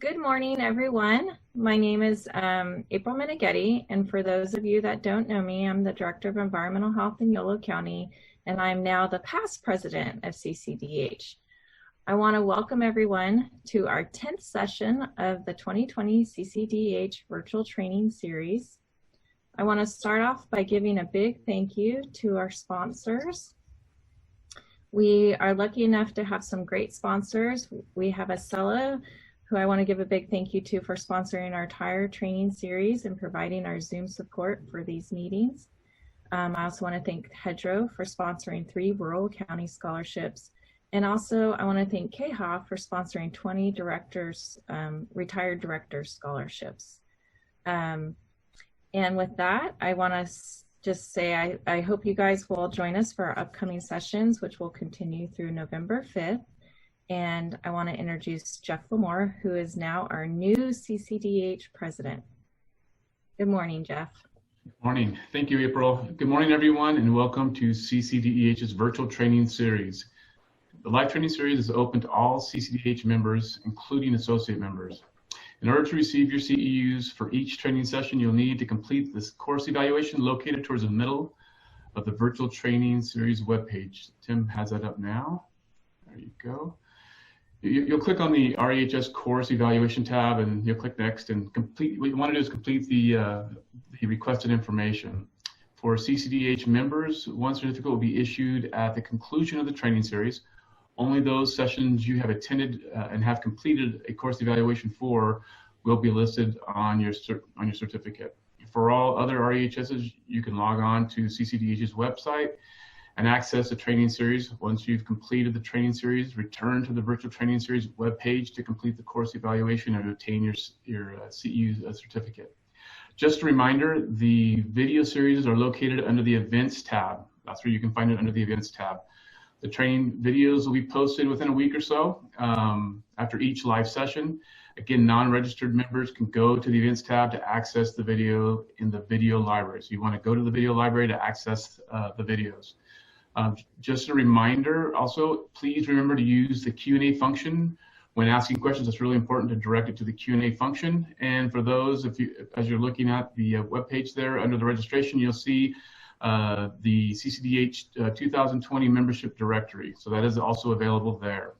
Good morning, everyone. My name is April Meneghetti, and for those of you that don't know me, I'm the Director of Environmental Health in Yolo County, and I'm now the past president of CCDEH. I want to welcome everyone to our 10th session of the 2020 CCDEH Virtual Training Series. I want to start off by giving a big thank you to our sponsors. We are lucky enough to have some great sponsors. We have Acela, who I want to give a big thank you to for sponsoring our entire training series and providing our Zoom support for these meetings. I also want to thank Hedgerow for sponsoring 3 rural county scholarships. And also I want to thank KHA for sponsoring 20 directors, retired director scholarships. And with that, I want to just say I hope you guys will join us for our upcoming sessions, which will continue through November 5th. And I want to introduce Jeff Lamore, who is now our new CCDEH president. Good morning, Jeff. Good morning. Thank you, April. Good morning, everyone, and welcome to CCDEH's virtual training series. The live training series is open to all CCDEH members, including associate members. In order to receive your CEUs for each training session, you'll need to complete this course evaluation located towards the middle of the virtual training series webpage. Tim has that up now. There you go. You'll click on the REHS course evaluation tab and you'll click next and complete. What you want to do is complete the requested information. For CCDEH members, one certificate will be issued at the conclusion of the training series. Only those sessions you have attended and have completed a course evaluation for will be listed on your certificate. For all other REHSs, you can log on to CCDEH's website and access the training series. Once you've completed the training series, return to the virtual training series webpage to complete the course evaluation and obtain your CEU certificate. Just a reminder, the video series are located under the events tab. That's where you can find it, under the events tab. The training videos will be posted within a week or so after each live session. Again, non-registered members can go to the events tab to access the video in the video library. So you want to go to the video library to access the videos. Just a reminder, also, please remember to use the Q&A function when asking questions. It's really important to direct it to the Q&A function. And for those, as you're looking at the webpage there under the registration, you'll see the CCDEH 2020 membership directory. So that is also available there.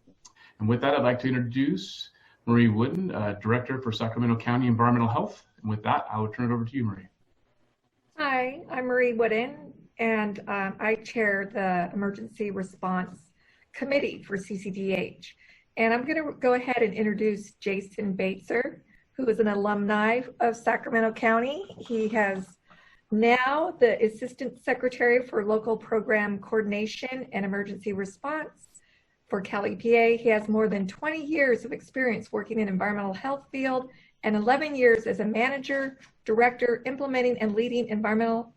And with that, I'd like to introduce Marie Wooden, Director for Sacramento County Environmental Health. And with that, I will turn it over to you, Marie. Hi, I'm Marie Wooden, and I chair the Emergency Response Committee for CCDEH. And I'm going to go ahead and introduce Jason Boetzer, who is an alumni of Sacramento County. He has now the Assistant Secretary for Local Program Coordination and Emergency Response for CalEPA. He has more than 20 years of experience working in environmental health field and 11 years as a manager, director, implementing and leading environmental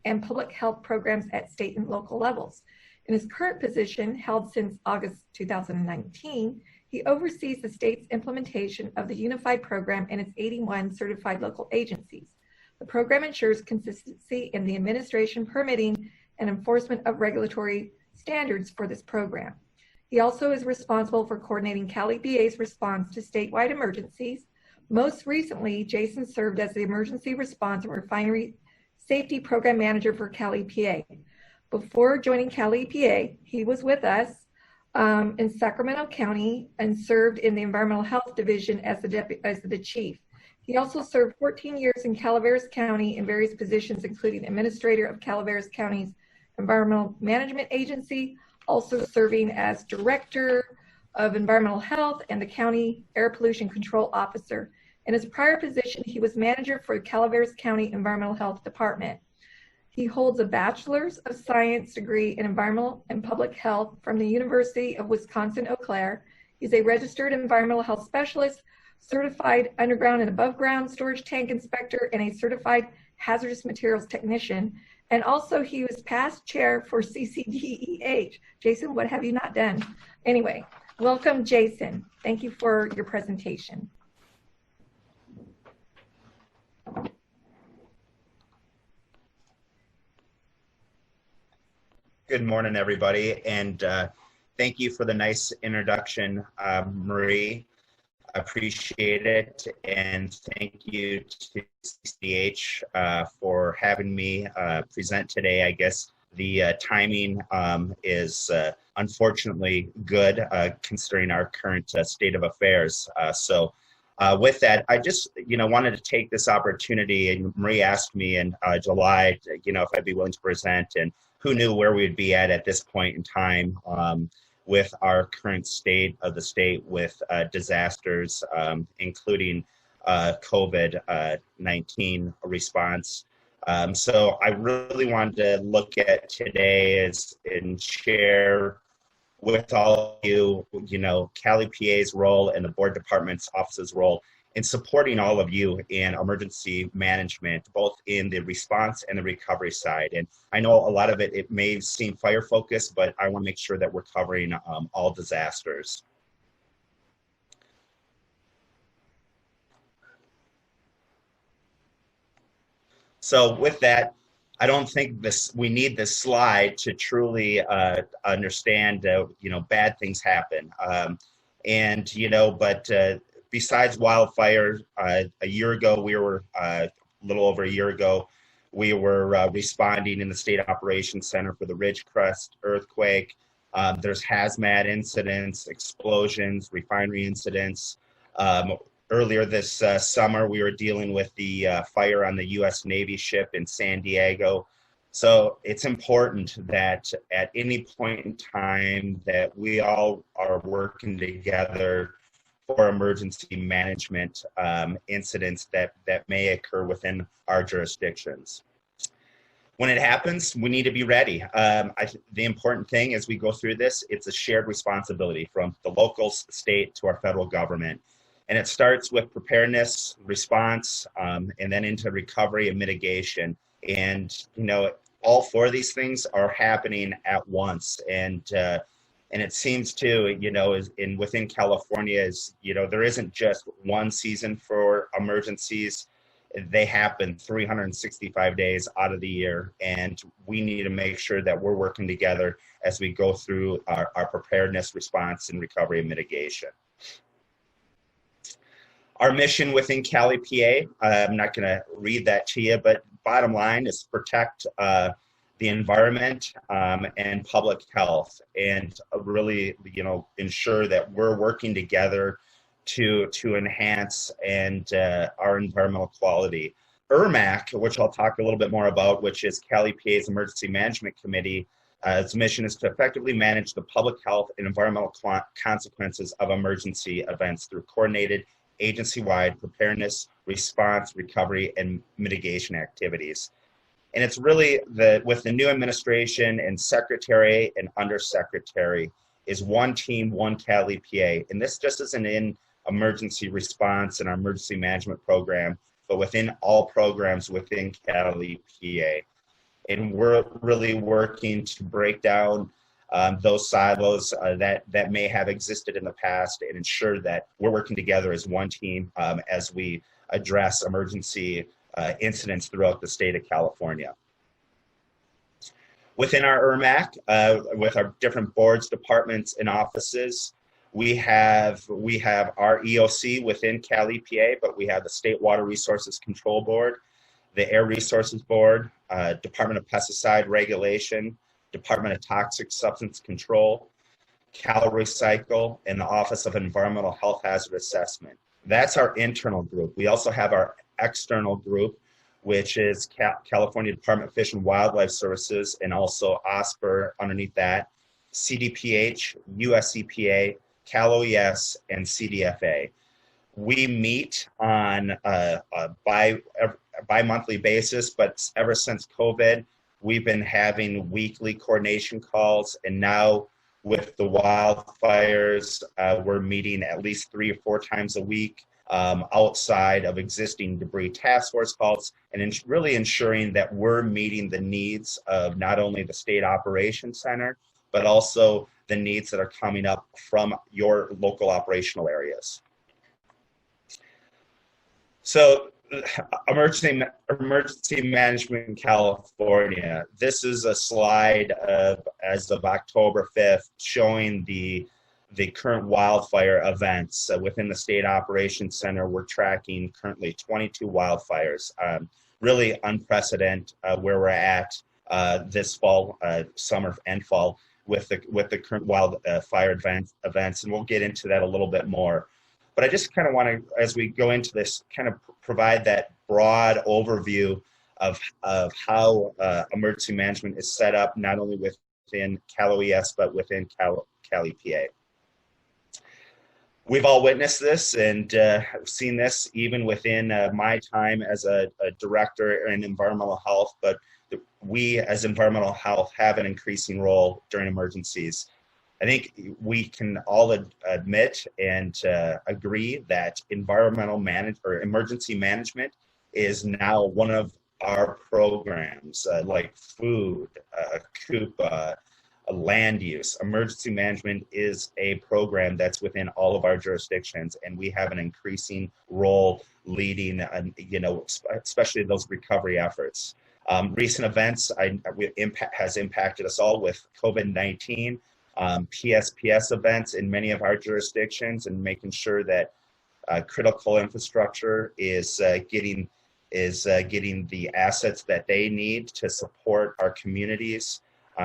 and public health programs at state and local levels. In his current position, held since August 2019, he oversees the state's implementation of the Unified Program and its 81 certified local agencies. The program ensures consistency in the administration, permitting, and enforcement of regulatory standards for this program. He also is responsible for coordinating CalEPA's response to statewide emergencies. Most recently, Jason served as the Emergency Response and Refinery Safety Program Manager for CalEPA. Before joining CalEPA, he was with us in Sacramento County and served in the Environmental Health Division as the chief. He also served 14 years in Calaveras County in various positions, including Administrator of Calaveras County's Environmental Management Agency, also serving as Director of Environmental Health and the County Air Pollution Control Officer. In his prior position, he was manager for the Calaveras County Environmental Health Department. He holds a Bachelor's of Science degree in Environmental and Public Health from the University of Wisconsin-Eau Claire. He's a registered environmental health specialist, certified underground and above ground storage tank inspector, and a certified hazardous materials technician. And also he was past chair for CCDEH. Jason, what have you not done? Anyway, welcome, Jason. Thank you for your presentation. Good morning, everybody, and thank you for the nice introduction, Marie. Appreciate it, and thank you to CCDEH for having me present today. I guess the timing is unfortunately good considering our current state of affairs. So with that, I just wanted to take this opportunity, and Marie asked me in July, if I'd be willing to present, and who knew where we'd be at this point in time. With our current state of the state with disasters, including COVID-19 response. So I really wanted to look at today and share with all of you, CalEPA's role and the board department's office's role in supporting all of you in emergency management, both in the response and the recovery side. And I know a lot of it may seem fire focused, but I want to make sure that we're covering all disasters. So with that, I don't think we need this slide to truly understand, bad things happen. Besides wildfire, a year ago, a little over a year ago, we were responding in the State Operations Center for the Ridgecrest earthquake. There's hazmat incidents, explosions, refinery incidents. Earlier this summer, we were dealing with the fire on the U.S. Navy ship in San Diego. So it's important that at any point in time that we all are working together for emergency management incidents that may occur within our jurisdictions. When it happens, we need to be ready. The important thing as we go through this, it's a shared responsibility from the local, state to our federal government. And it starts with preparedness, response, and then into recovery and mitigation. And, all four of these things are happening at once. And it seems to, within California there isn't just one season for emergencies. They happen 365 days out of the year. And we need to make sure that we're working together as we go through our preparedness, response, and recovery and mitigation. Our mission within CalEPA, I'm not going to read that to you, but bottom line is protect the environment and public health, and really, ensure that we're working together to enhance our environmental quality. ERMAC, which I'll talk a little bit more about, which is CalEPA's Emergency Management Committee, its mission is to effectively manage the public health and environmental consequences of emergency events through coordinated agency-wide preparedness, response, recovery, and mitigation activities. And it's really with the new administration and secretary and undersecretary is one team, one CalEPA. And this just isn't in emergency response and our emergency management program, but within all programs within CalEPA. And we're really working to break down those silos that may have existed in the past and ensure that we're working together as one team as we address emergency incidents throughout the state of California. Within our ERMAC, with our different boards, departments, and offices, we have our EOC within CalEPA, but we have the State Water Resources Control Board, the Air Resources Board, Department of Pesticide Regulation, Department of Toxic Substance Control, CalRecycle, and the Office of Environmental Health Hazard Assessment. That's our internal group. We also have our external group, which is California Department of Fish and Wildlife Services, and also OSPR underneath that, CDPH, US EPA, Cal OES, and CDFA. We meet on a bi-monthly basis, but ever since COVID, we've been having weekly coordination calls, and now with the wildfires, we're meeting at least 3 or 4 times a week outside of existing debris task force calls, and really ensuring that we're meeting the needs of not only the State Operations Center, but also the needs that are coming up from your local operational areas. So emergency management in California. This is a slide as of October 5th showing the the current wildfire events. Within the State Operations Center, we're tracking currently 22 wildfires. Really unprecedented where we're at this fall, summer and fall, with the current wildfire events, and we'll get into that a little bit more. But I just kind of want to, as we go into this, kind of provide that broad overview of how emergency management is set up, not only within CalOES, but within CalEPA. We've all witnessed this and seen this even within my time as a director in environmental health, but we as environmental health have an increasing role during emergencies. I think we can all admit and agree that emergency management is now one of our programs, like food, CUPA, land use. Emergency management is a program that's within all of our jurisdictions, and we have an increasing role leading, especially those recovery efforts. Recent events has impacted us all with COVID-19, PSPS events in many of our jurisdictions, and making sure that critical infrastructure is getting the assets that they need to support our communities.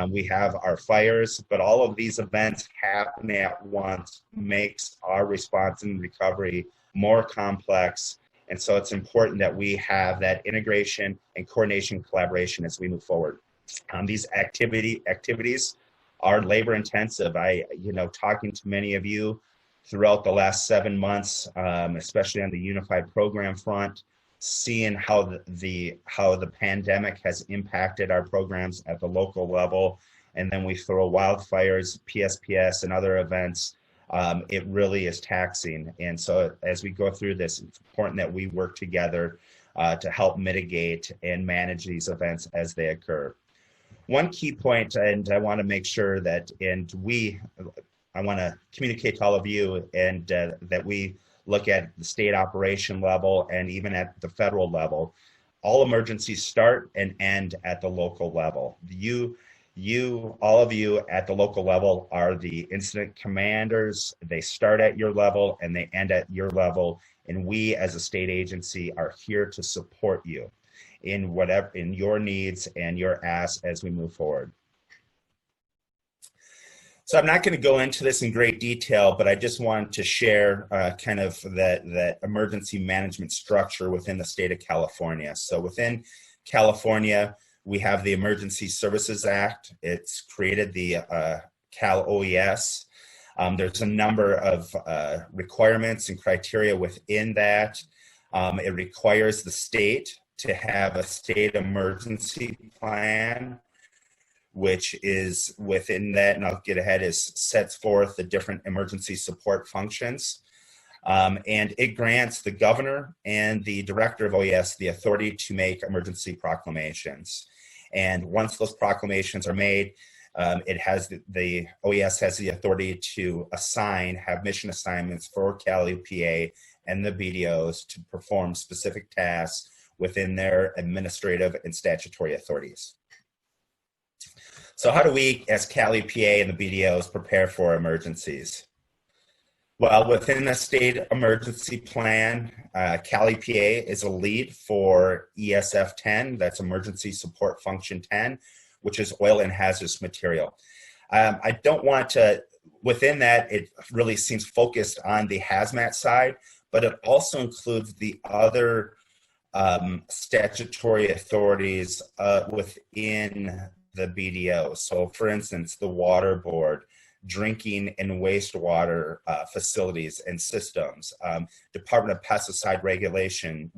We have our fires, but all of these events happening at once makes our response and recovery more complex. And so it's important that we have that integration and coordination collaboration as we move forward. These activities are labor intensive. Talking to many of you throughout the last 7 months, especially on the unified program front, seeing how the pandemic has impacted our programs at the local level, and then we throw wildfires, PSPS, and other events. It really is taxing. And so as we go through this, it's important that we work together to help mitigate and manage these events as they occur. One key point, and I want to make sure that, I want to communicate to all of you, and that we look at the state operation level and even at the federal level. All emergencies start and end at the local level. All of you at the local level are the incident commanders. They start at your level and they end at your level. And we as a state agency are here to support you in your needs and your asks as we move forward. So I'm not going to go into this in great detail, but I just wanted to share kind of that emergency management structure within the state of California. So within California, we have the Emergency Services Act. It's created the CalOES. There's a number of requirements and criteria within that. It requires the state to have a state emergency plan, which is within that, and I'll get ahead, sets forth the different emergency support functions. And it grants the governor and the director of OES the authority to make emergency proclamations. And once those proclamations are made, the OES has the authority to have mission assignments for CalEPA and the BDOs to perform specific tasks within their administrative and statutory authorities. So how do we, as CalEPA and the BDOs, prepare for emergencies? Well, within the state emergency plan, CalEPA is a lead for ESF 10, that's Emergency Support Function 10, which is oil and hazardous material. I don't want to, within that, it really seems focused on the hazmat side, but it also includes the other statutory authorities within the BDO. So for instance, the water board, drinking and wastewater facilities and systems, Department of Pesticide Regulation,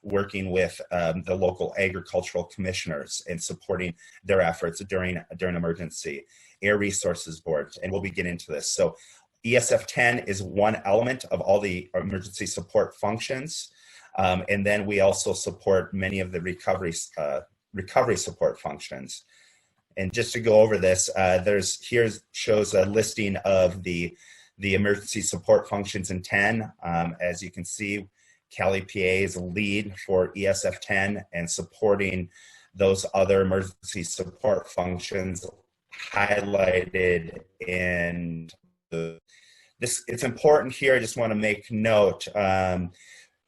working with the local agricultural commissioners and supporting their efforts during emergency, Air Resources Board, and we'll be getting into this. So ESF 10 is one element of all the emergency support functions. And then we also support many of the recovery support functions. And just to go over this, here shows a listing of the emergency support functions in 10. As you can see, CalEPA is a lead for ESF 10 and supporting those other emergency support functions highlighted in it's important here. I just want to make note.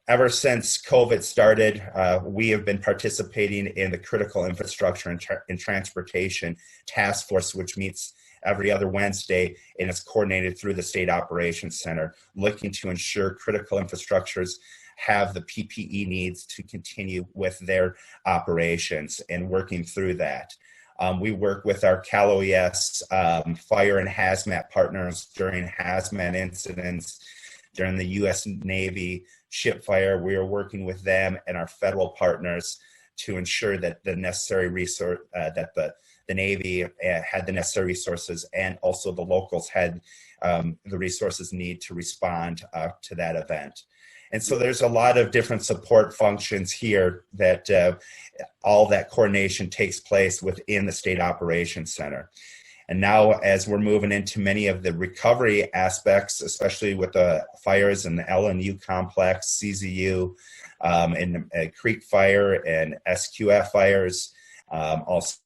Ever since COVID started, we have been participating in the Critical Infrastructure and Transportation Task Force, which meets every other Wednesday, and it's coordinated through the State Operations Center, looking to ensure critical infrastructures have the PPE needs to continue with their operations and working through that. We work with our CalEPA fire and hazmat partners during hazmat incidents, during the U.S. Navy ship fire. We are working with them and our federal partners to ensure that the necessary resource, that the Navy had the necessary resources, and also the locals had the resources needed to respond to that event. And so there's a lot of different support functions here that all that coordination takes place within the State Operations Center. And now, as we're moving into many of the recovery aspects, especially with the fires in the LNU complex, CZU, and Creek Fire and SQF fires, also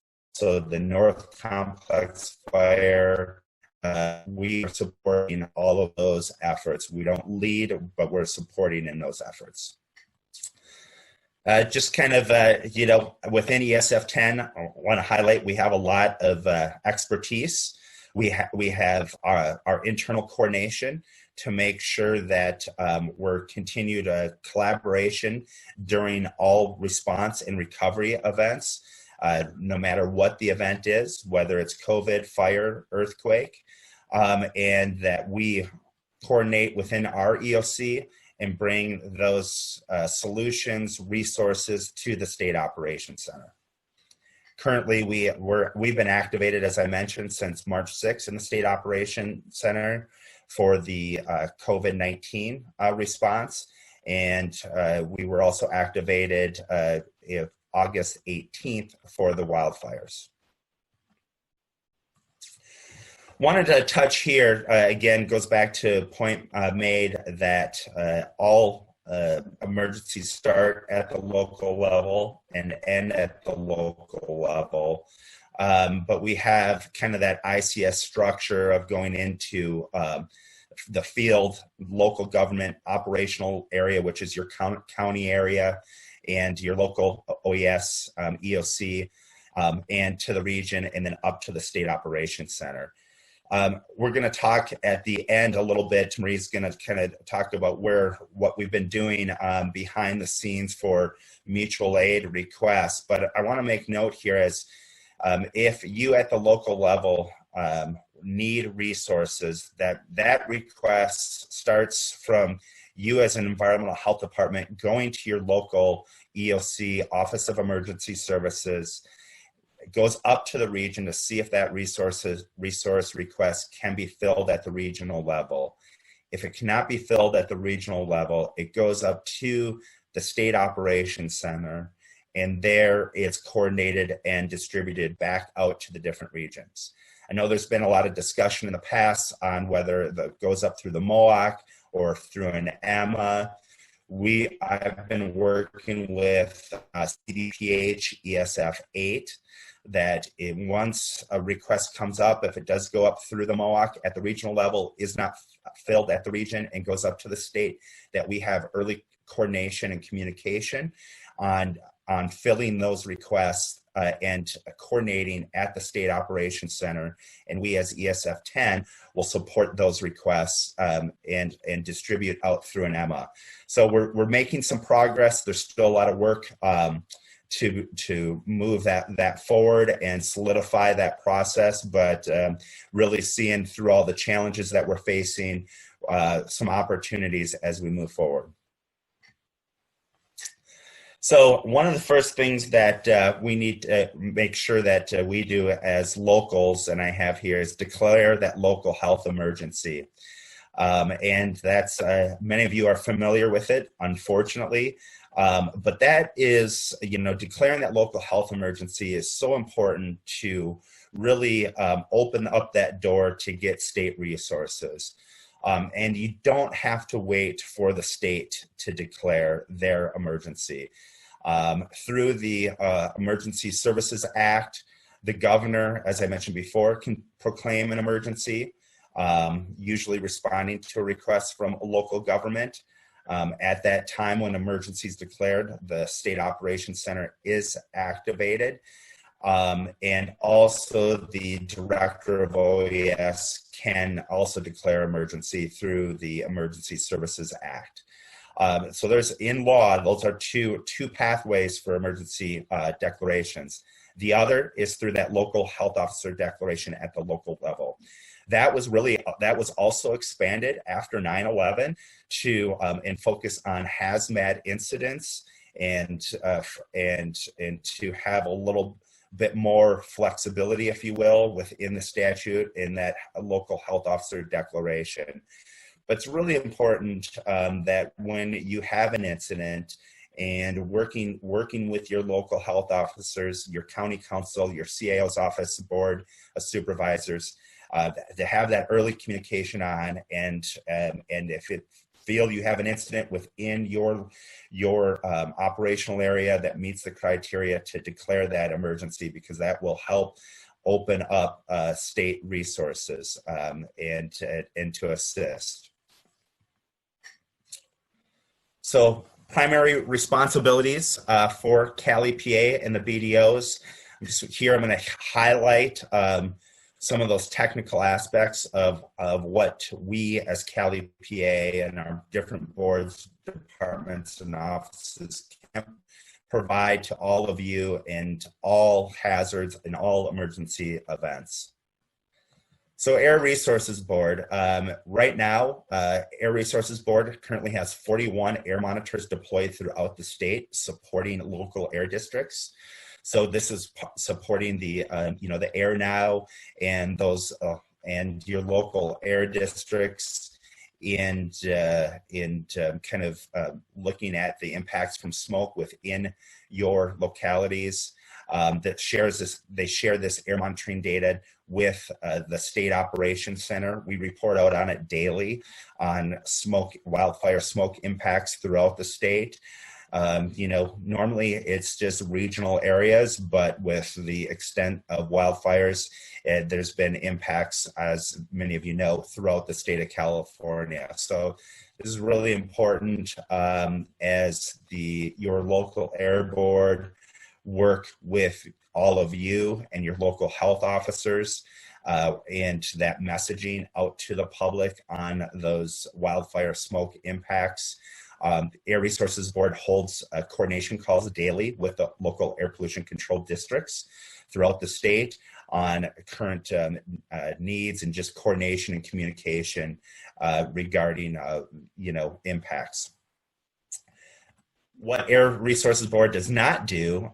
the North Complex Fire, we are supporting all of those efforts. We don't lead, but we're supporting in those efforts. Just kind of, within ESF 10, I want to highlight we have a lot of expertise. We have our internal coordination to make sure that we're continued collaboration during all response and recovery events, no matter what the event is, whether it's COVID, fire, earthquake, and that we coordinate within our EOC and bring those solutions, resources to the State Operations Center. Currently, we've been activated, as I mentioned, since March 6th in the State Operations Center for the COVID-19 response, and we were also activated August 18th for the wildfires. Wanted to touch here, again, goes back to a point made that all emergencies start at the local level and end at the local level. But we have kind of that ICS structure of going into the field, local government operational area, which is your county area, and your local OES, EOC, and to the region, and then up to the State Operations Center. We're going to talk at the end a little bit. Marie's going to kind of talk about what we've been doing behind the scenes for mutual aid requests. But I want to make note here as if you at the local level need resources, that request starts from you as an environmental health department going to your local EOC, Office of Emergency Services. It goes up to the region to see if that resource request can be filled at the regional level. If it cannot be filled at the regional level, it goes up to the State Operations Center, and there it's coordinated and distributed back out to the different regions. I know there's been a lot of discussion in the past on whether it goes up through the MOAC or through an EMA. I've been working with CCDEH ESF 8 that once a request comes up, if it does go up through the MOAC at the regional level, is not filled at the region and goes up to the state, that we have early coordination and communication on filling those requests and coordinating at the State Operations Center. And we as ESF 10 will support those requests and distribute out through an EMA. So we're making some progress. There's still a lot of work to move that forward and solidify that process, but really seeing through all the challenges that we're facing, some opportunities as we move forward. So one of the first things that we need to make sure that we do as locals, and I have here, is declare that local health emergency. And that's, many of you are familiar with it, unfortunately. But that is, declaring that local health emergency is so important to really open up that door to get state resources. And you don't have to wait for the state to declare their emergency. Through the Emergency Services Act, the governor, as I mentioned before, can proclaim an emergency. usually responding to a request from a local government. At that time when emergency is declared, the State Operations Center is activated. And also the director of OES can also declare emergency through the Emergency Services Act. So there's, in law, those are two pathways for emergency declarations. The other is through that local health officer declaration at the local level. That was also expanded after 9/11 to and focus on hazmat incidents and to have a little bit more flexibility, if you will, within the statute in that local health officer declaration. But it's really important that when you have an incident and working with your local health officers, your county council, your CAO's office, board of supervisors, to have that early communication on, and if it feel you have an incident within your operational area that meets the criteria, to declare that emergency, because that will help open up state resources and to assist. So primary responsibilities for CalEPA and the BDOs. I'm going to highlight some of those technical aspects of what we as CalEPA and our different boards, departments, and offices can provide to all of you and all hazards and all emergency events. So Air Resources Board, right now, Air Resources Board currently has 41 air monitors deployed throughout the state supporting local air districts. So this is supporting the, the Air Now and those and your local air districts and kind of looking at the impacts from smoke within your localities. They share this air monitoring data with the State Operations Center. We report out on it daily on wildfire smoke impacts throughout the state. Normally it's just regional areas, but with the extent of wildfires, there's been impacts, as many of you know, throughout the state of California. So this is really important as your local air board work with all of you and your local health officers and that messaging out to the public on those wildfire smoke impacts. Air Resources Board holds coordination calls daily with the local air pollution control districts throughout the state on current needs and just coordination and communication regarding impacts. What Air Resources Board does not do,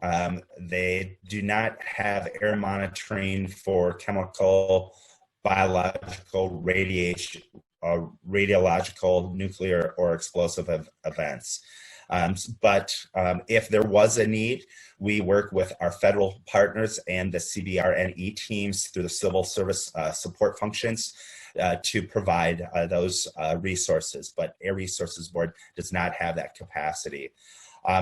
they do not have air monitoring for chemical, biological, radiation, radiological, nuclear, or explosive events. But if there was a need, we work with our federal partners and the CBRNE teams through the civil service support functions to provide those resources. But Air Resources Board does not have that capacity.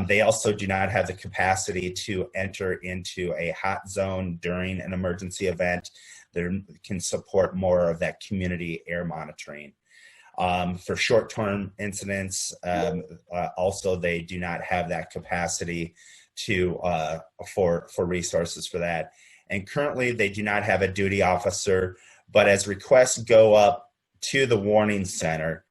They also do not have the capacity to enter into a hot zone during an emergency event. They can support more of that community air monitoring. For short-term incidents, also they do not have that capacity to for resources for that. And currently they do not have a duty officer, but as requests go up to the warning center,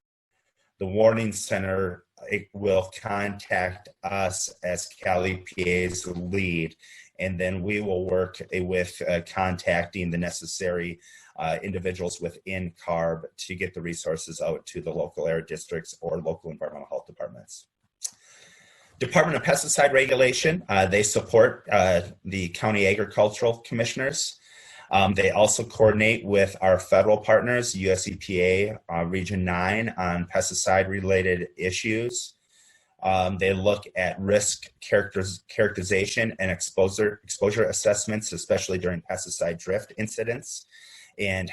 it will contact us as CalEPA's lead, and then we will work with contacting the necessary individuals within CARB to get the resources out to the local air districts or local environmental health departments. Department of Pesticide Regulation, they support the county agricultural commissioners. They also coordinate with our federal partners, US EPA Region 9, on pesticide-related issues. They look at risk characterization and exposure assessments, especially during pesticide drift incidents, and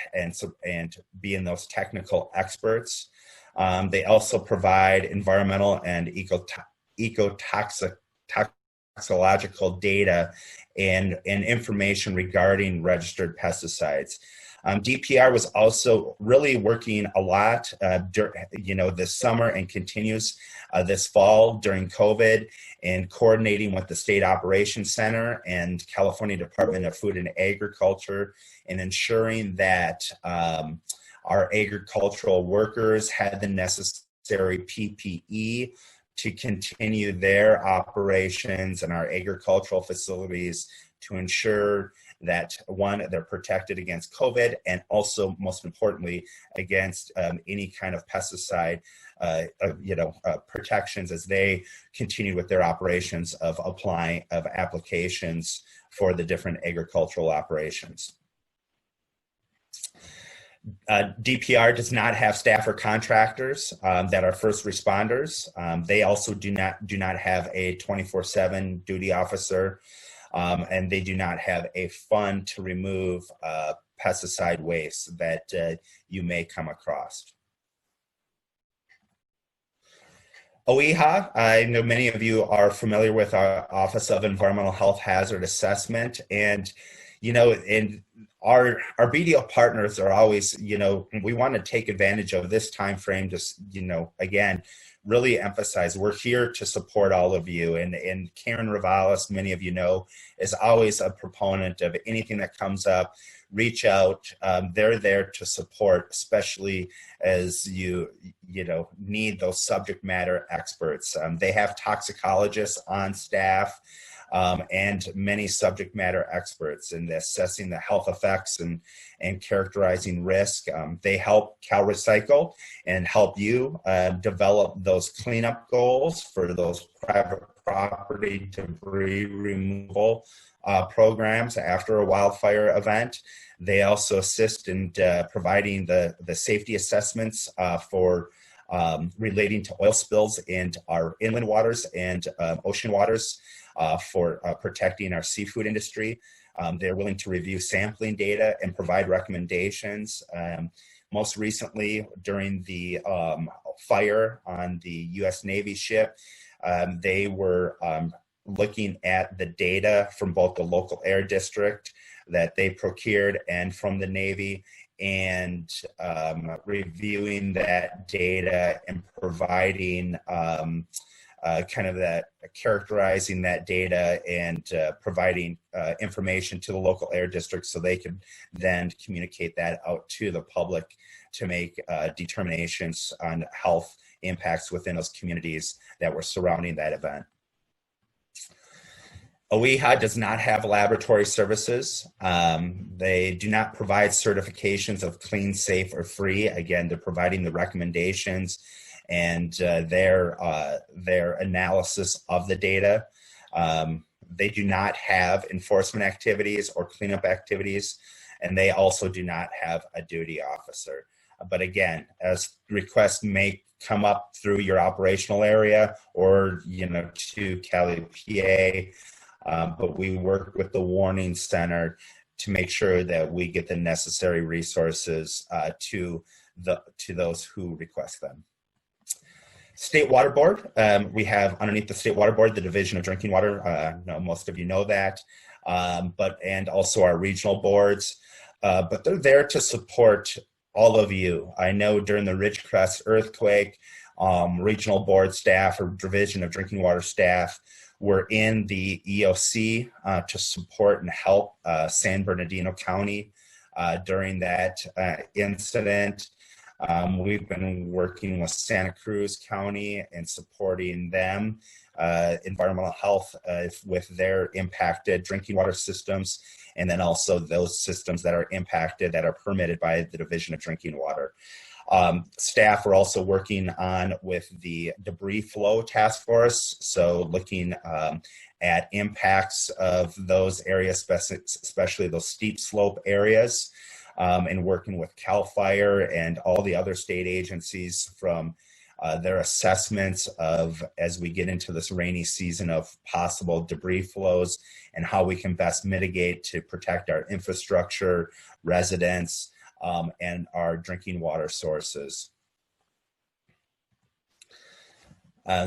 being those technical experts. They also provide environmental and ecotoxicological data and information regarding registered pesticides. DPR was also really working a lot, this summer and continues this fall during COVID, and coordinating with the State Operations Center and California Department of Food and Agriculture, and ensuring that our agricultural workers had the necessary PPE to continue their operations in our agricultural facilities, to ensure that, one, they're protected against COVID, and also, most importantly, against any kind of pesticide protections as they continue with their operations of applications for the different agricultural operations. DPR does not have staff or contractors that are first responders. They also do not have a 24/7 duty officer, and they do not have a fund to remove pesticide waste that you may come across. OEHA, I know many of you are familiar with our Office of Environmental Health Hazard Assessment, and our BDO partners are always, we want to take advantage of this time frame to, again, really emphasize we're here to support all of you. And Karen Ravalis, many of you know, is always a proponent of anything that comes up. Reach out. They're there to support, especially as you need those subject matter experts. They have toxicologists on staff. And many subject matter experts in assessing the health effects and characterizing risk. They help CalRecycle and help you develop those cleanup goals for those private property debris removal programs after a wildfire event. They also assist in providing the safety assessments for relating to oil spills in our inland waters and ocean waters. For protecting our seafood industry. They're willing to review sampling data and provide recommendations. Most recently, during the fire on the U.S. Navy ship, they were looking at the data from both the local air district that they procured and from the Navy, and reviewing that data and providing characterizing that data and providing information to the local air district so they can then communicate that out to the public to make determinations on health impacts within those communities that were surrounding that event. OEHA does not have laboratory services. They do not provide certifications of clean, safe, or free. Again, they're providing the recommendations and their analysis of the data. They do not have enforcement activities or cleanup activities, and they also do not have a duty officer. But again, as requests may come up through your operational area or to CalEPA, but we work with the Warning Center to make sure that we get the necessary resources to those who request them. State Water Board, we have underneath the State Water Board the Division of Drinking Water. Most of you know that, and also our regional boards. But they're there to support all of you. I know during the Ridgecrest earthquake, regional board staff or Division of Drinking Water staff were in the EOC to support and help San Bernardino County during that incident. We've been working with Santa Cruz County and supporting them, environmental health with their impacted drinking water systems, and then also those systems that are impacted that are permitted by the Division of Drinking Water. Staff are also working on with the debris flow task force, so looking at impacts of those areas, especially those steep slope areas, and working with CAL FIRE and all the other state agencies from their assessments of, as we get into this rainy season, of possible debris flows and how we can best mitigate to protect our infrastructure, residents, and our drinking water sources.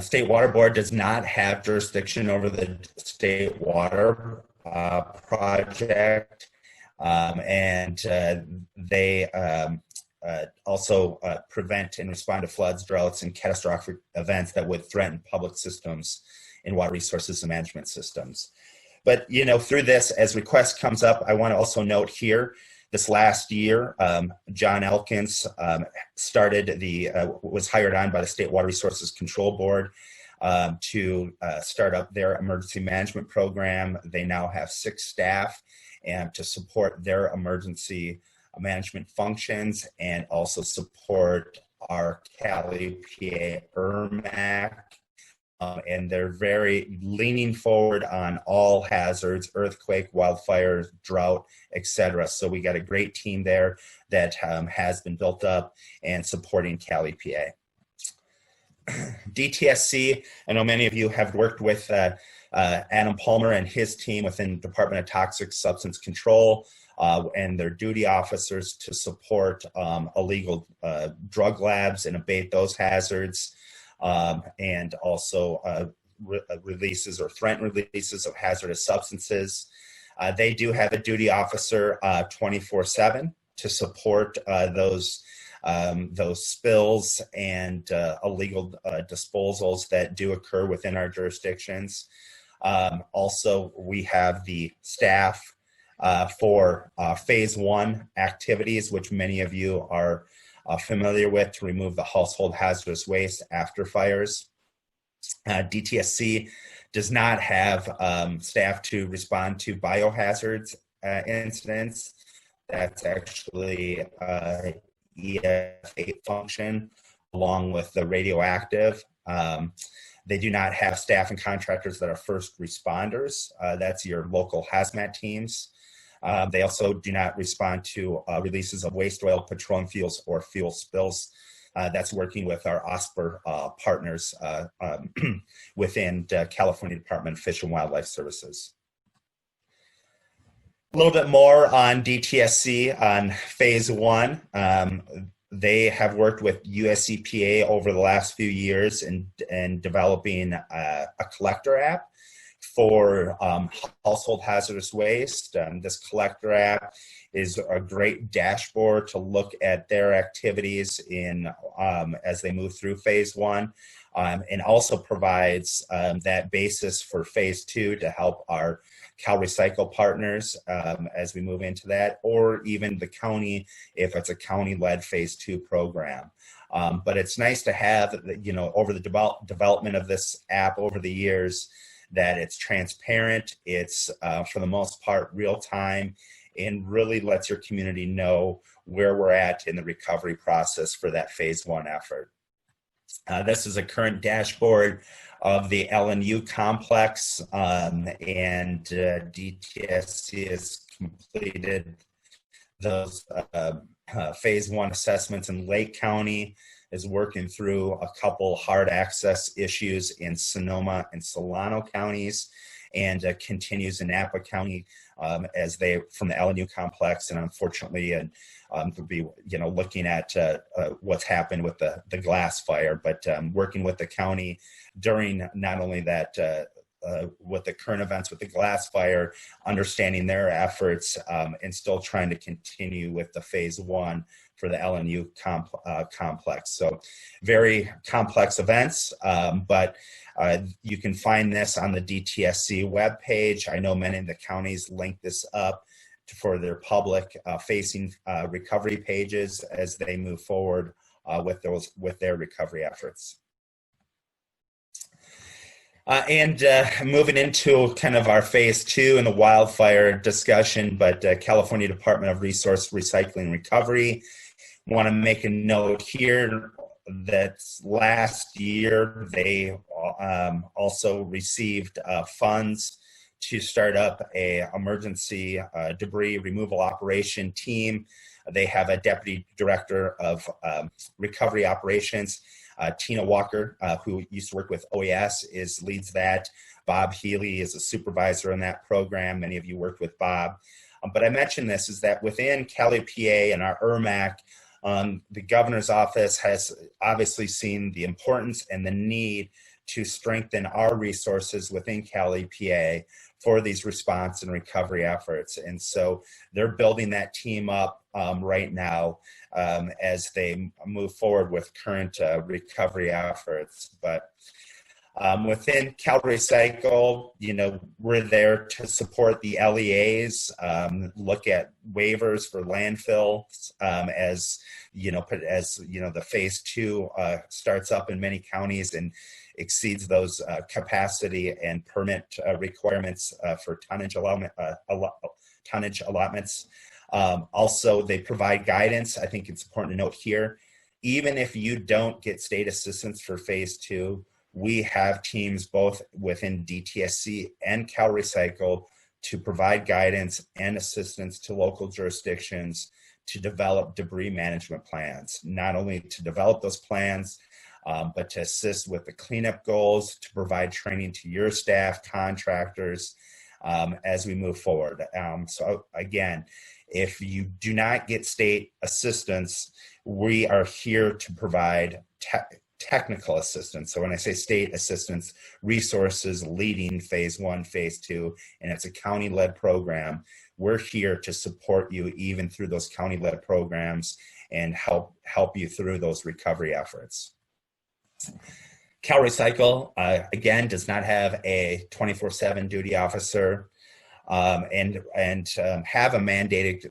State Water Board does not have jurisdiction over the State Water Project. They also prevent and respond to floods, droughts, and catastrophic events that would threaten public systems and water resources and management systems. But, you know, through this, as request comes up, I want to also note here, this last year, John Elkins was hired on by the State Water Resources Control Board to start up their emergency management program. They now have 6 staff and to support their emergency management functions and also support our CalEPA ERMAC. And they're very leaning forward on all hazards, earthquake, wildfires, drought, etc. So we got a great team there that has been built up and supporting CalEPA. DTSC, I know many of you have worked with Adam Palmer and his team within Department of Toxic Substance Control and their duty officers to support illegal drug labs and abate those hazards. And also releases or threatened releases of hazardous substances. They do have a duty officer 24/7 to support those spills and illegal disposals that do occur within our jurisdictions. Also, we have the staff for phase 1 activities, which many of you are familiar with, to remove the household hazardous waste after fires. DTSC does not have staff to respond to biohazards incidents. That's actually EF8 function along with the radioactive. They do not have staff and contractors that are first responders. That's your local hazmat teams. They also do not respond to releases of waste oil, petroleum fuels, or fuel spills. That's working with our OSPR partners within the California Department of Fish and Wildlife Services. A little bit more on DTSC on phase 1. They have worked with US EPA over the last few years in developing a collector app for household hazardous waste. This collector app is a great dashboard to look at their activities in as they move through phase 1, and also provides that basis for phase 2 to help our CalRecycle partners as we move into that, or even the county if it's a county-led phase 2 program. But it's nice to have, you know, over the development of this app over the years, that it's transparent, it's for the most part real time, and really lets your community know where we're at in the recovery process for that phase 1 effort. This is a current dashboard of the LNU complex, and DTSC has completed those phase 1 assessments in Lake County, is working through a couple hard access issues in Sonoma and Solano counties, and continues in Napa County as they from the LNU complex, and unfortunately to be, you know, looking at what's happened with the glass fire, but working with the county during not only that with the current events with the glass fire, understanding their efforts, and still trying to continue with the phase 1 for the LNU complex. So very complex events, but you can find this on the DTSC webpage. I know many of the counties link this up for their public facing recovery pages as they move forward with their recovery efforts. And moving into kind of our phase 2 in the wildfire discussion, but California Department of Resource Recycling and Recovery. Want to make a note here that last year they also received funds to start up a emergency debris removal operation team. They have a deputy director of recovery operations, Tina Walker, who used to work with OES, leads that. Bob Healy is a supervisor in that program. Many of you worked with Bob. But I mentioned this is that within CalEPA and our ERMAC, the governor's office has obviously seen the importance and the need to strengthen our resources within CalEPA for these response and recovery efforts. And so they're building that team up right now as they move forward with current recovery efforts. But within CalRecycle, we're there to support the LEAs, look at waivers for landfills as the phase 2 starts up in many counties and exceeds those capacity and permit requirements for tonnage allotments. Also, they provide guidance. I think it's important to note here, even if you don't get state assistance for phase 2, we have teams both within DTSC and CalRecycle to provide guidance and assistance to local jurisdictions to develop debris management plans, not only to develop those plans, but to assist with the cleanup goals, to provide training to your staff, contractors, as we move forward. So again, if you do not get state assistance, we are here to provide technical assistance. So when I say state assistance, resources leading phase 1, phase 2, and it's a county-led program. We're here to support you even through those county-led programs and help you through those recovery efforts. CalRecycle, again, does not have a 24/7 duty officer and have a mandated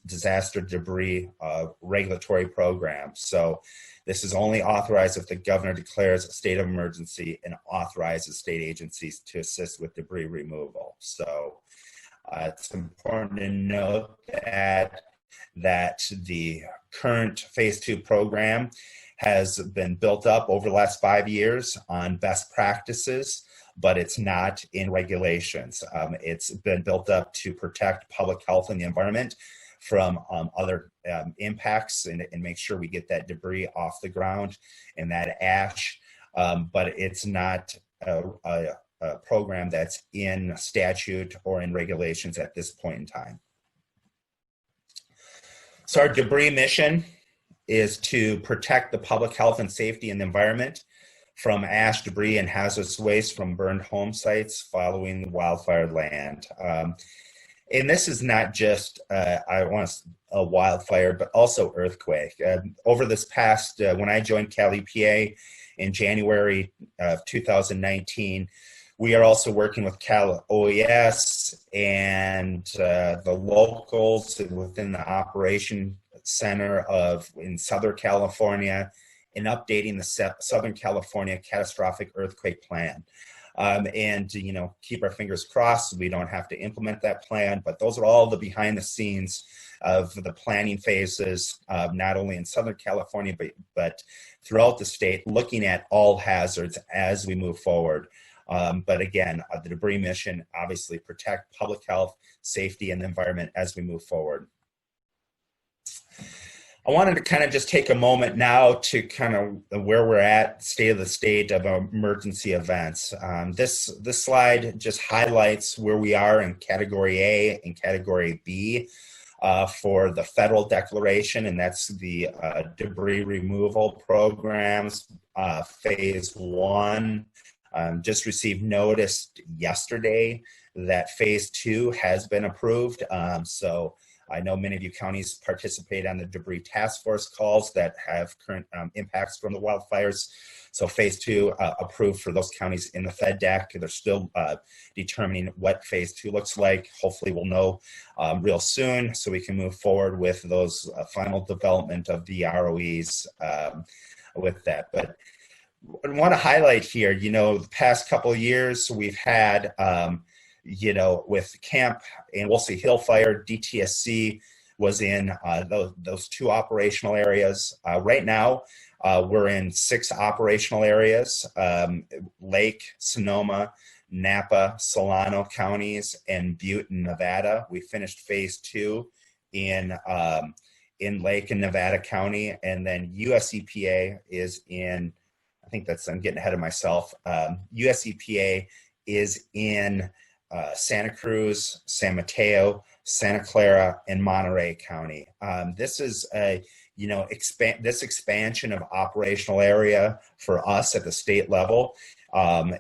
disaster debris regulatory program. So this is only authorized if the governor declares a state of emergency and authorizes state agencies to assist with debris removal. So it's important to note that the current phase 2 program has been built up over the last 5 years on best practices, but it's not in regulations. It's been built up to protect public health and the environment from other impacts and make sure we get that debris off the ground and that ash, but it's not a program that's in statute or in regulations at this point in time. So our debris mission is to protect the public health and safety and the environment from ash, debris, and hazardous waste from burned home sites following the wildfire land. And this is not just a wildfire, but also earthquake. Over this past, when I joined CalEPA in January of 2019, we are also working with Cal OES and the locals within the operation center in Southern California in updating the Southern California catastrophic earthquake plan. And keep our fingers crossed we don't have to implement that plan, but those are all the behind the scenes of the planning phases, not only in Southern California, but throughout the state, looking at all hazards as we move forward. But again, the debris mission, obviously protect public health, safety, and the environment as we move forward. I wanted to kind of just take a moment now to kind of where we're at, state of emergency events. This slide just highlights where we are in Category A and Category B for the federal declaration, and that's the debris removal programs, phase 1. Just received notice yesterday that phase 2 has been approved. So I know many of you counties participate on the debris task force calls that have current impacts from the wildfires. So phase 2 approved for those counties in the FedDAC. They're still determining what phase 2 looks like. Hopefully we'll know real soon so we can move forward with those final development of the ROEs with that. But I want to highlight here, the past couple of years we've had with Camp and Wolsey Hill Fire, DTSC was in those 2 operational areas. Right now, we're in 6 operational areas, Lake, Sonoma, Napa, Solano counties, and Butte, Nevada. We finished phase 2 in Lake and Nevada County, and then US EPA is in, I'm getting ahead of myself. US EPA is in Santa Cruz, San Mateo, Santa Clara, and Monterey County. This is a this expansion of operational area for us at the state level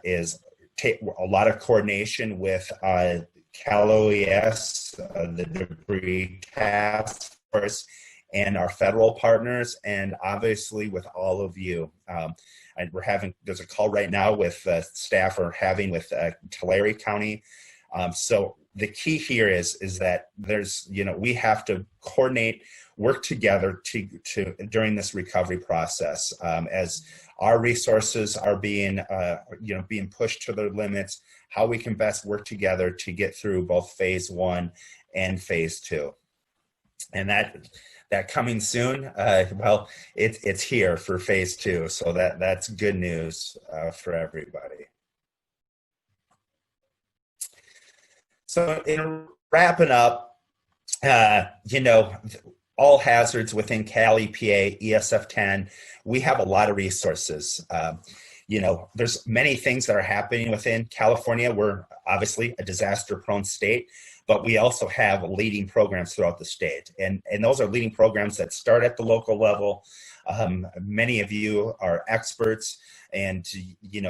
is a lot of coordination with CalEPA, the debris task force, and our federal partners, and obviously with all of you. There's a call right now with staff are having with Tulare County. So the key here is that we have to coordinate, work together to during this recovery process as our resources are being pushed to their limits, how we can best work together to get through both phase 1 and phase 2. And that coming soon, well, it's here for phase 2. So that's good news for everybody. So in wrapping up, all hazards within CalEPA, ESF 10, we have a lot of resources. There's many things that are happening within California. We're obviously a disaster-prone state, but we also have leading programs throughout the state. And those are leading programs that start at the local level. Many of you are experts, and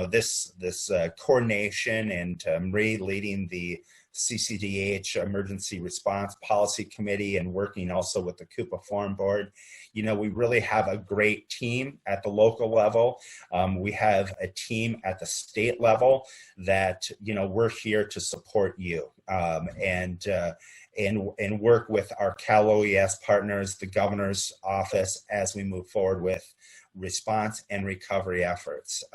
this coordination, and Marie leading the CCDEH Emergency Response Policy Committee and working also with the CalEPA Forum Board. We really have a great team at the local level. We have a team at the state level that, we're here to support you and work with our CalOES partners, the governor's office, as we move forward with response and recovery efforts.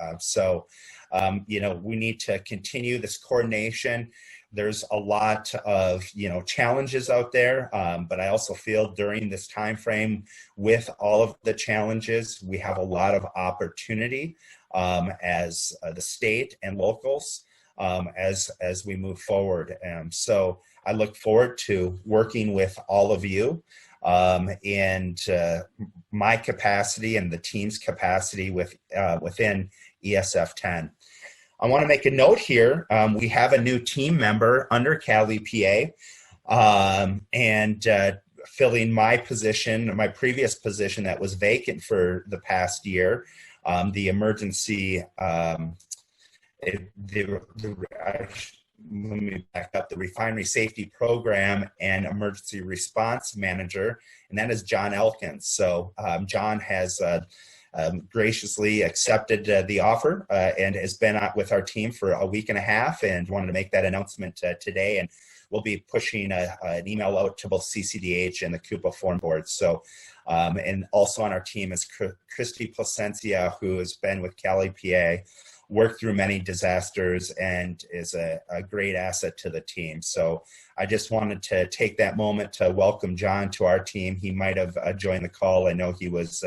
We need to continue this coordination. There's a lot of challenges out there, but I also feel during this time frame, with all of the challenges, we have a lot of opportunity as the state and locals as we move forward. So I look forward to working with all of you and my capacity and the team's capacity within ESF 10. I want to make a note here. We have a new team member under CalEPA and filling my position, my previous position that was vacant for the past year, the emergency, let me back up, the Refinery Safety Program and Emergency Response Manager, and that is John Elkins. So John has graciously accepted the offer and has been with our team for a week and a half, and wanted to make that announcement today. And we'll be pushing an email out to both CCDEH and the CalEPA Forum Board. So, and also on our team is Christy Placencia, who has been with CalEPA, worked through many disasters, and is a great asset to the team. So I just wanted to take that moment to welcome John to our team. He might have joined the call. I know he was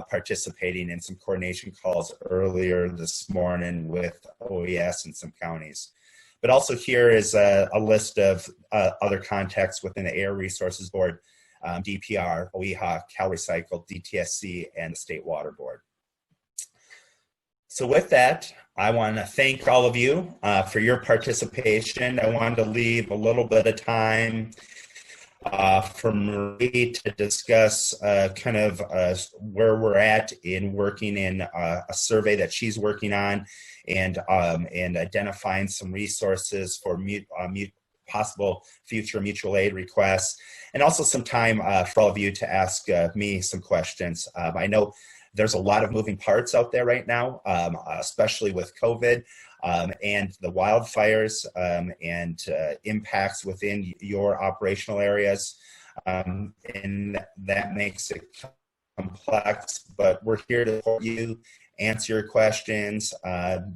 participating in some coordination calls earlier this morning with OES and some counties. But also here is a list of other contacts within the Air Resources Board, DPR, OEHA, CalRecycle, DTSC, and the State Water Board. So with that, I want to thank all of you for your participation. I wanted to leave a little bit of time for Marie to discuss where we're at in working in a survey that she's working on, and identifying some resources for possible future mutual aid requests, and also some time for all of you to ask me some questions. I know there's a lot of moving parts out there right now, especially with COVID and the wildfires and impacts within your operational areas. And that makes it complex, but we're here to support you, answer your questions.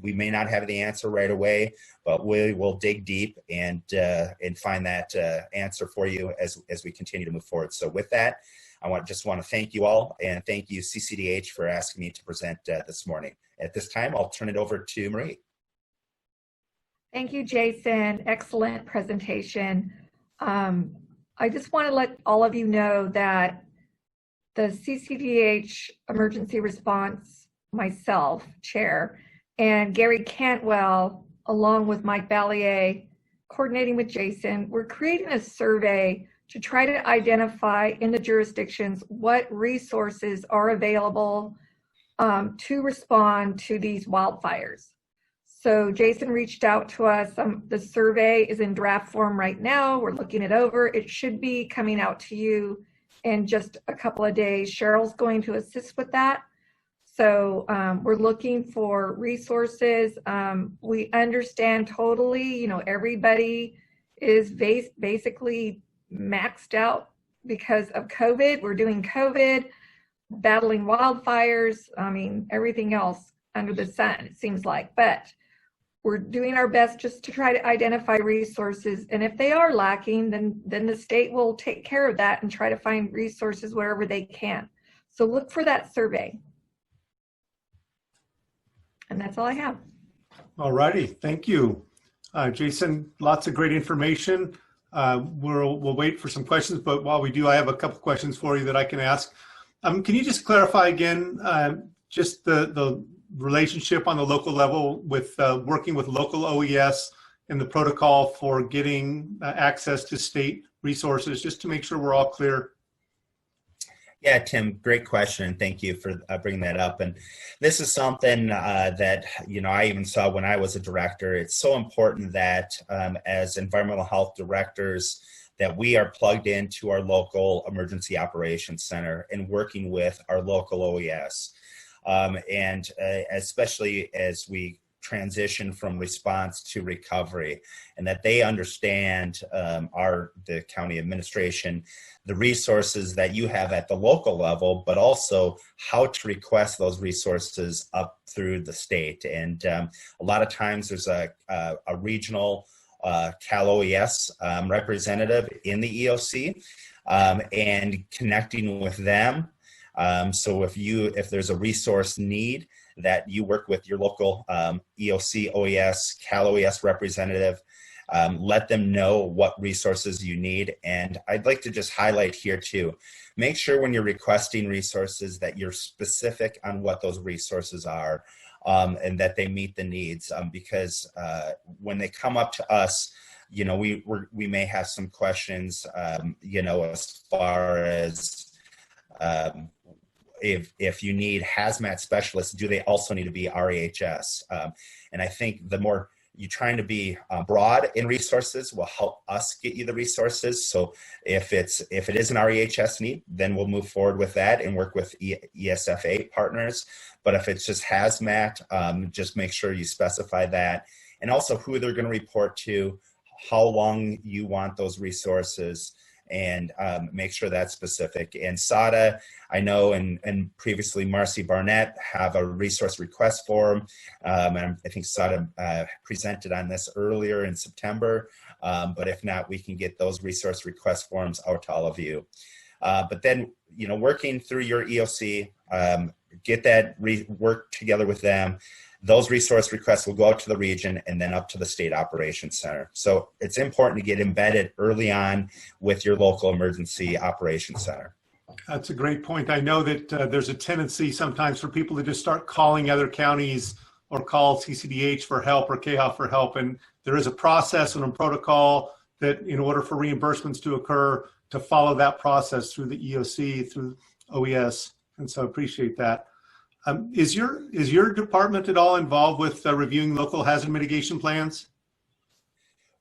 We may not have the answer right away, but we will dig deep and find that answer for you as we continue to move forward. So with that, I just want to thank you all, and thank you CCDEH for asking me to present this morning. At this time, I'll turn it over to Marie. Thank you, Jason. Excellent presentation. I just want to let all of you know that the CCDEH Emergency Response, myself, Chair, and Gary Cantwell, along with Mike Ballier, coordinating with Jason, we're creating a survey to try to identify in the jurisdictions what resources are available to respond to these wildfires. So Jason reached out to us. The survey is in draft form right now. We're looking it over. It should be coming out to you in just a couple of days. Cheryl's going to assist with that. So we're looking for resources. We understand totally, everybody is basically maxed out because of COVID. We're doing COVID, battling wildfires. Everything else under the sun, it seems like. But we're doing our best just to try to identify resources. And if they are lacking, then the state will take care of that and try to find resources wherever they can. So look for that survey. And that's all I have. All righty, thank you. Jason, lots of great information. We'll wait for some questions, but while we do, I have a couple questions for you that I can ask. Can you just clarify again, just the relationship on the local level with working with local OES and the protocol for getting access to state resources, just to make sure we're all clear? Yeah, Tim, great question, and thank you for bringing that up. And this is something that, I even saw when I was a director. It's so important that as environmental health directors, that we are plugged into our local emergency operations center and working with our local OES. And especially as we transition from response to recovery, and that they understand the county administration, the resources that you have at the local level, but also how to request those resources up through the state. And a lot of times there's a regional CalOES representative in the EOC, and connecting with them. So if there's a resource need, that you work with your local EOC, OES, CalOES representative, let them know what resources you need. And I'd like to just highlight here too, make sure when you're requesting resources that you're specific on what those resources are, and that they meet the needs, because when they come up to us, we may have some questions, as far as if you need hazmat specialists, do they also need to be REHS? And I think the more you're trying to be broad in resources will help us get you the resources. So if it is an REHS need, then we'll move forward with that and work with ESFA partners. But if it's just hazmat, just make sure you specify that, and also who they're going to report to, how long you want those resources, and make sure that's specific. And SADA, I know, and previously Marcy Barnett have a resource request form, and I think SADA presented on this earlier in September, but if not, we can get those resource request forms out to all of you. But then, working through your EOC, get that work together with them. Those resource requests will go out to the region and then up to the state operations center. So it's important to get embedded early on with your local emergency operations center. That's a great point. I know that there's a tendency sometimes for people to just start calling other counties or call CCDEH for help or KHA for help. And there is a process and a protocol that in order for reimbursements to occur, to follow that process through the EOC, through OES. And so I appreciate that. Is your department at all involved with reviewing local hazard mitigation plans?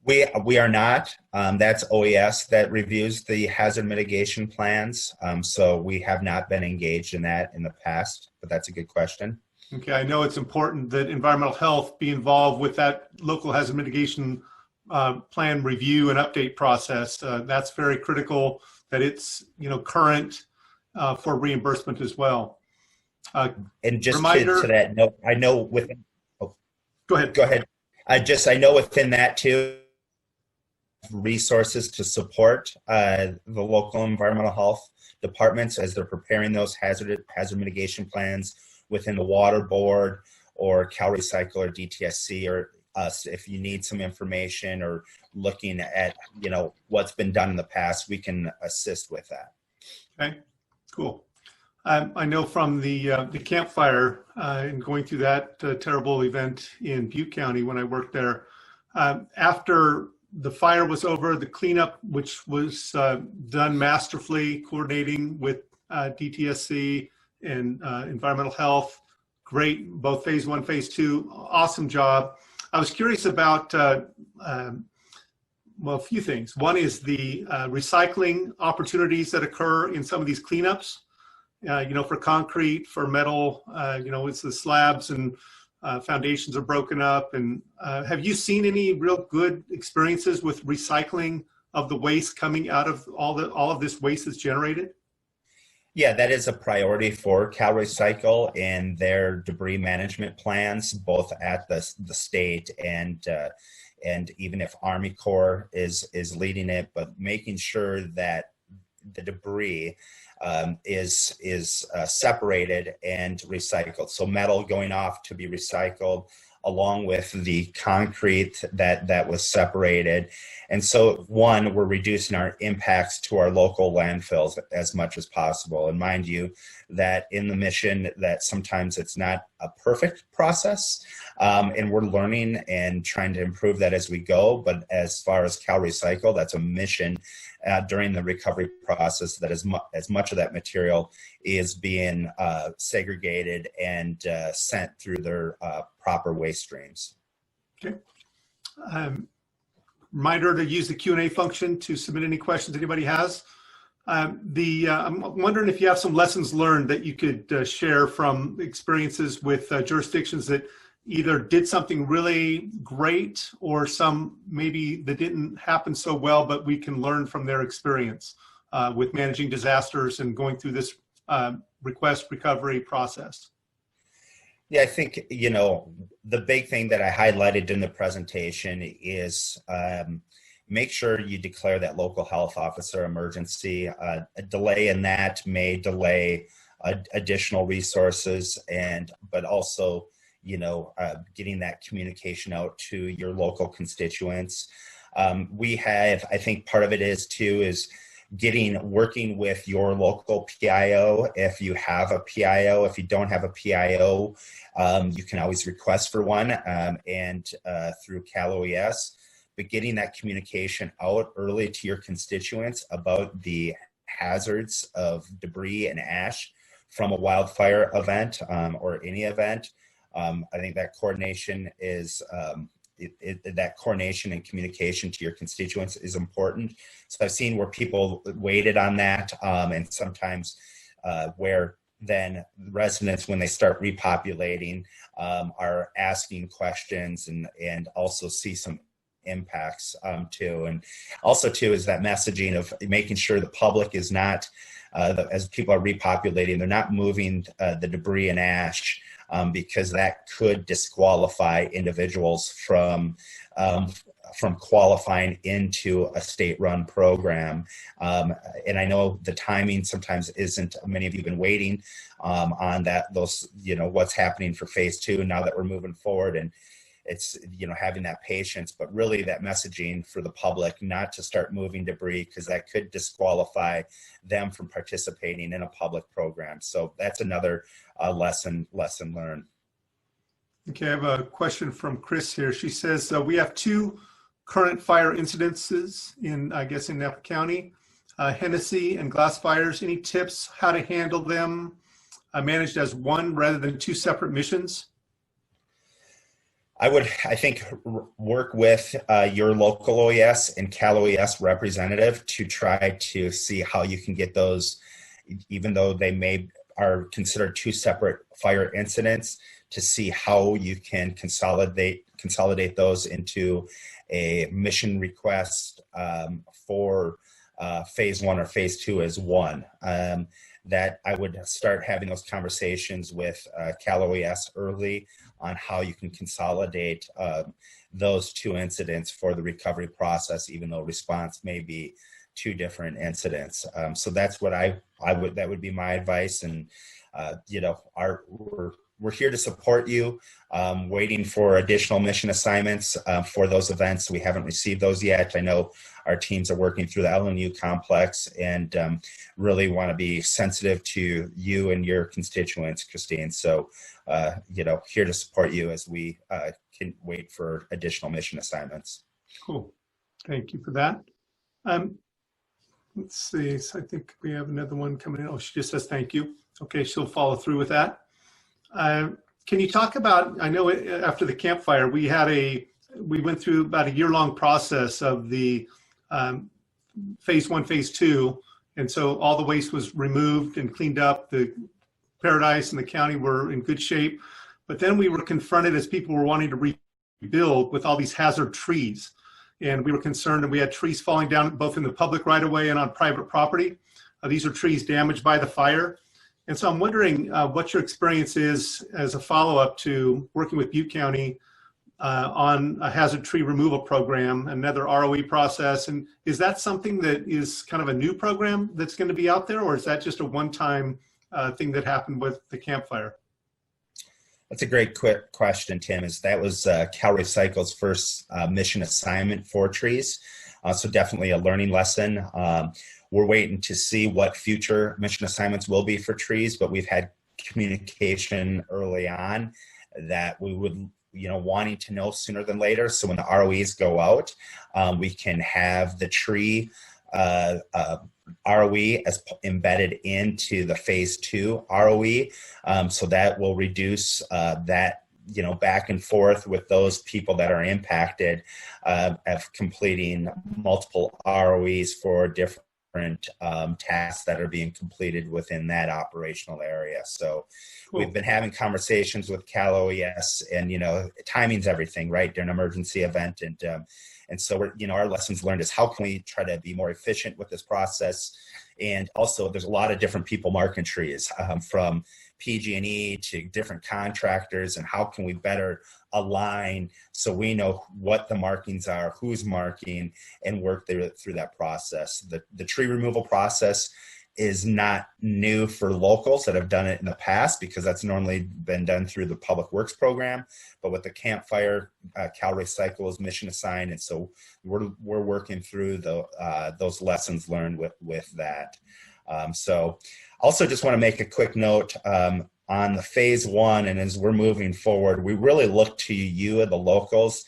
We are not. That's OES that reviews the hazard mitigation plans. So we have not been engaged in that in the past, but that's a good question. Okay, I know it's important that environmental health be involved with that local hazard mitigation plan review and update process. That's very critical that it's current for reimbursement as well. And just reminder, to that note, I know within. Oh, go ahead. Go ahead. I know within that too, resources to support the local environmental health departments as they're preparing those hazard mitigation plans within the water board or CalRecycle or DTSC or us. If you need some information or looking at what's been done in the past, we can assist with that. Okay, cool. I know from the Camp Fire and going through that terrible event in Butte County when I worked there, after the fire was over, the cleanup, which was done masterfully, coordinating with DTSC and environmental health. Great, both phase 1, phase 2, awesome job. I was curious about, well, a few things. One is the recycling opportunities that occur in some of these cleanups, for concrete, for metal, it's the slabs and foundations are broken up. And have you seen any real good experiences with recycling of the waste coming out of all of this waste that's generated? Yeah, that is a priority for CalRecycle and their debris management plans, both at the state and even if Army Corps is leading it, but making sure that the debris is separated and recycled. So metal going off to be recycled along with the concrete that was separated. And so one, we're reducing our impacts to our local landfills as much as possible. And mind you, that in the mission that sometimes it's not a perfect process, and we're learning and trying to improve that as we go. But as far as CalRecycle, that's a mission during the recovery process that as much of that material is being segregated and sent through their proper waste streams. Okay. Reminder to use the Q&A function to submit any questions anybody has. I'm wondering if you have some lessons learned that you could share from experiences with jurisdictions that either did something really great or some maybe that didn't happen so well, but we can learn from their experience with managing disasters and going through this request recovery process. Yeah, I think, the big thing that I highlighted in the presentation is make sure you declare that local health officer emergency. A delay in that may delay additional resources but also, getting that communication out to your local constituents. I think part of it is working with your local PIO. If you have a PIO, if you don't have a PIO, you can always request for one through CalOES. But getting that communication out early to your constituents about the hazards of debris and ash from a wildfire event or any event, I think that coordination that coordination and communication to your constituents is important. So I've seen where people waited on that, and sometimes where then residents, when they start repopulating, are asking questions and also see some impacts too. And also too is that messaging of making sure the public is not, as people are repopulating, they're not moving the debris and ash, because that could disqualify individuals from qualifying into a state-run program. And I know the timing sometimes isn't. Many of you have been waiting on those what's happening for phase 2 now that we're moving forward, and it's having that patience, but really that messaging for the public not to start moving debris, because that could disqualify them from participating in a public program. So that's another lesson learned. Okay, I have a question from Chris here. She says, we have 2 current fire incidences in Napa County, Hennessy and Glass fires. Any tips how to handle them managed as one rather than 2 separate missions? I think, work with your local OES and CalOES representative to try to see how you can get those, even though they are considered 2 separate fire incidents, to see how you can consolidate those into a mission request for phase 1 or phase 2 as one. That I would start having those conversations with CalOES early on how you can consolidate those 2 incidents for the recovery process, even though response may be 2 different incidents. So that's what that would be my advice. And we're here to support you, waiting for additional mission assignments for those events. We haven't received those yet. I know our teams are working through the LNU complex and really want to be sensitive to you and your constituents, Christine. So, here to support you as we can wait for additional mission assignments. Cool. Thank you for that. Let's see. So I think we have another one coming in. Oh, she just says thank you. Okay, she'll follow through with that. Can you talk about, I know after the campfire, we went through about a year-long process of the phase 1, phase 2. And so all the waste was removed and cleaned up. The Paradise and the county were in good shape. But then we were confronted as people were wanting to rebuild with all these hazard trees. And we were concerned, and we had trees falling down both in the public right of way and on private property. These are trees damaged by the fire. And so I'm wondering what your experience is as a follow-up to working with Butte County on a hazard tree removal program, another ROE process. And is that something that is kind of a new program that's going to be out there, or is that just a one-time thing that happened with the campfire? That's a great quick question, Tim. That was CalRecycle's first mission assignment for trees. So definitely a learning lesson. We're waiting to see what future mission assignments will be for trees, but we've had communication early on that we would, wanting to know sooner than later. So when the ROEs go out, we can have the tree ROE as embedded into the phase 2 ROE. So that will reduce that, back and forth with those people that are impacted of completing multiple ROEs for different tasks that are being completed within that operational area. So we've been having conversations with CalOES, and timing's everything, right? During an emergency event, and so we're, our lessons learned is how can we try to be more efficient with this process. And also there's a lot of different people marking trees, from PG&E to different contractors, and how can we better align so we know what the markings are, who's marking, and work through that process. The tree removal process is not new for locals that have done it in the past, because that's normally been done through the Public Works program. But with the campfire, CalRecycle is mission assigned, and so we're working through those lessons learned with that. So also just want to make a quick note on the phase 1, and as we're moving forward, we really look to you, the locals,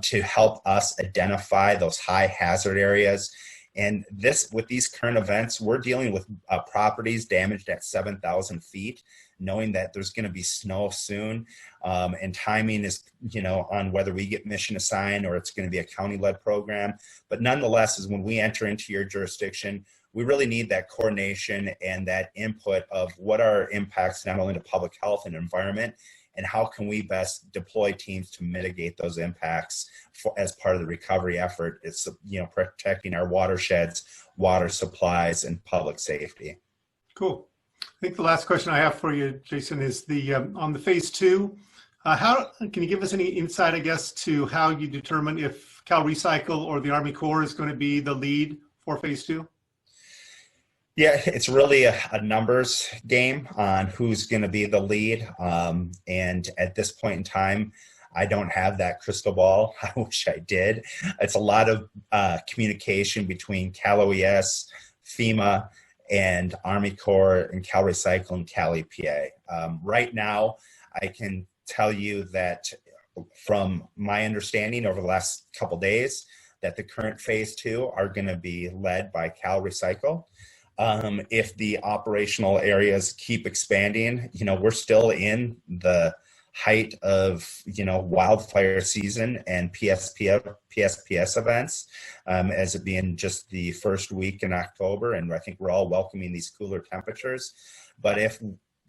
to help us identify those high hazard areas. And with these current events, we're dealing with properties damaged at 7,000 feet, knowing that there's going to be snow soon, and timing is, on whether we get mission assigned or it's going to be a county-led program. But nonetheless, is when we enter into your jurisdiction, we really need that coordination and that input of what are impacts not only to public health and environment, and how can we best deploy teams to mitigate those impacts as part of the recovery effort. It's, protecting our watersheds, water supplies, and public safety. Cool. I think the last question I have for you, Jason, is on the phase 2, how can you give us any insight, I guess, to how you determine if CalRecycle or the Army Corps is going to be the lead for phase 2? Yeah, it's really a numbers game on who's going to be the lead. And at this point in time, I don't have that crystal ball. I wish I did. It's a lot of communication between CalOES, FEMA, and Army Corps, and CalRecycle, and CalEPA. Right now, I can tell you that from my understanding over the last couple of days, that the current phase 2 are going to be led by CalRecycle. If the operational areas keep expanding, we're still in the height of, wildfire season and PSPS events, as it being just the first week in October. And I think we're all welcoming these cooler temperatures. But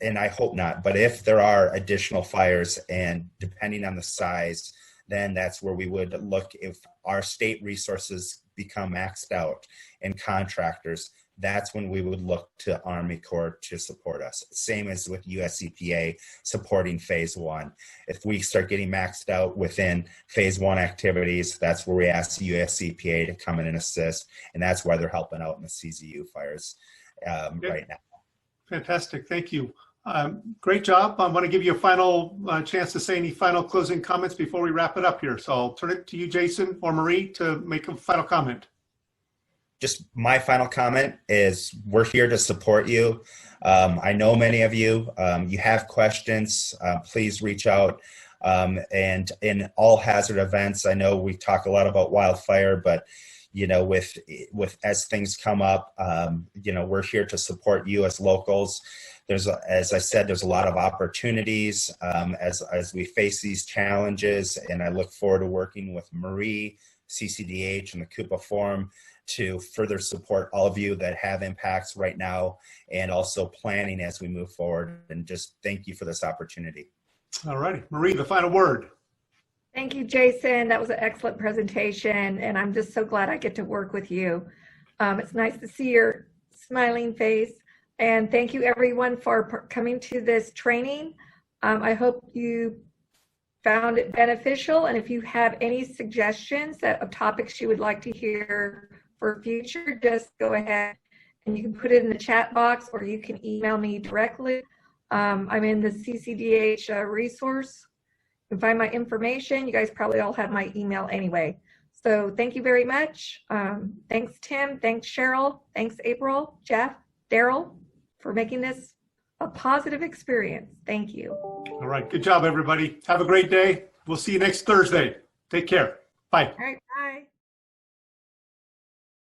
and I hope not, but if there are additional fires, and depending on the size, then that's where we would look. If our state resources become maxed out and contractors, that's when we would look to Army Corps to support us. Same as with US EPA supporting phase 1. If we start getting maxed out within phase 1 activities, that's where we ask US EPA to come in and assist. And that's why they're helping out in the CZU fires right now. Fantastic, thank you. Great job. I want to give you a final chance to say any final closing comments before we wrap it up here. So I'll turn it to you, Jason or Marie, to make a final comment. Just my final comment is we're here to support you. I know many of you, you have questions, please reach out. And in all hazard events, I know we talk a lot about wildfire, but with as things come up, we're here to support you as locals. As I said, there's a lot of opportunities as we face these challenges, and I look forward to working with Marie, CCDEH, and the CUPA Forum to further support all of you that have impacts right now, and also planning as we move forward. And just thank you for this opportunity. All righty, Marie, the final word. Thank you, Jason. That was an excellent presentation, and I'm just so glad I get to work with you. It's nice to see your smiling face, and thank you everyone for coming to this training. I hope you found it beneficial, and if you have any suggestions of topics you would like to hear for future, just go ahead and you can put it in the chat box, or you can email me directly. I'm in the CCDEH resource. You can find my information. You guys probably all have my email anyway. So thank you very much. Thanks, Tim. Thanks, Cheryl. Thanks, April, Jeff, Daryl, for making this a positive experience. Thank you. All right. Good job, everybody. Have a great day. We'll see you next Thursday. Take care. Bye. All right. Bye.